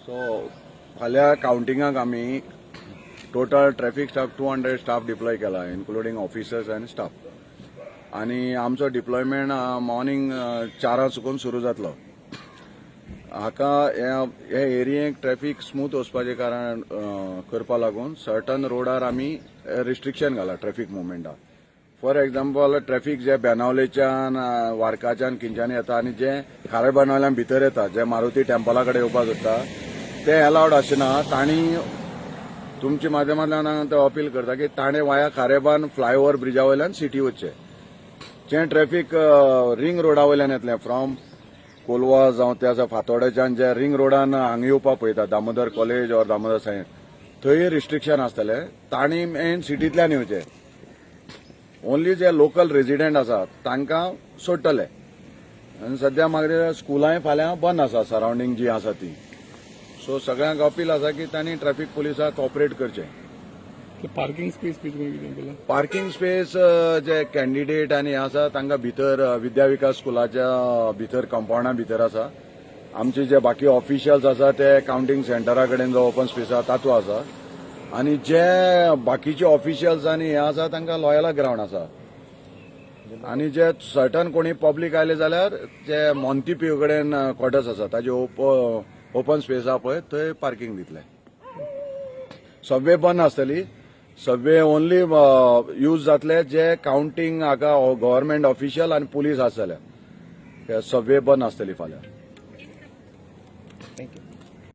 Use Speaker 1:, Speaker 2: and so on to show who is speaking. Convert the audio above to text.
Speaker 1: So फाल्यां काउंटिंगाक आमी total traffic staff 200 staff deploy केला, इन्क्लुडींग ऑफिसर्स आनी स्टाफ. आनी आमचो डिप्लॉयमेंट मॉर्निंग 4 साकून सुरू जातलो. हाका हे एरियेक ट्रॅफिक स्मूथ वचपाचे कारण करपा लागून सर्टन रोडार आमी रिस्ट्रिक्शन घाला ट्रॅफिक मुवमेंटाक. फॉर एक्झाम्पल ट्रॅफिक जे बेनावलेच्यान वार्काच्यान खिंच्यानी येता आनी जे खारेबांदवांतल्यान भितर येता, जे मारुती टेम्पला कडेन येवपाक सोदता ते अलाउड आसना. तांणी तुमच्या माध्यमांतल्यान हांव अपील करता की ताणें वाया खारेबान फ्लायओव्हर ब्रिजा वयल्यान सिटी वचचें. जे ट्रॅफिक रिंग रोडा वयल्यान येतलें फ्रॉम कोलवा जावं ते आसा फातोड्याच्यान जे रिंग रोडान हांगा येवपाक पळयता Damodar college or Damodar science, थंय रिस्ट्रिक्शन आसतलें. तांणी मेन सिटींतल्यान येवचें. ओन्ली जे लोकल रेजिडेंट आसात तांकां सोडटले. आनी सध्या मागीर स्कुलांय फाल्यां बंद आसा सरावंडींग जी आसा ती. सो सगळ्यांक अपील आसा की तांणी ट्रॅफिक पुलिसाक कॉपरेट करचें.
Speaker 2: पार्किंग स्पेस
Speaker 1: पार्किंग स्पेस जे कॅन्डिडेट आनी आसा तांकां भितर विद्या विकास स्कुलाच्या भितर कंपाऊंडा भितर आसा. आमचे जे बाकी ऑफिशियल्स आसा ते काउंटिंग सेंटरा कडेन जो ओपन स्पेस आसा तातूंत आसा. आनी जे बाकीचे ऑफिशियल्स आनी हे आसा तांकां लॉयला ग्राउंड आसा. आनी जे सर्टन कोणी पब्लीक आयले जाल्यार जे मॉन्टिप्यू कडेन क्वॉर्टर्स आसा ताजे ओपन स्पेस आहा पळय थंय पार्किंग दितले. सबवे बंद आसतली. सबवे ओन्ली यूज जातले जे काउंटिंग हाका गव्हर्नमेंट ऑफिशियल आनी पुलीस आसतले. सबवे बंद आसतली फाल्यां.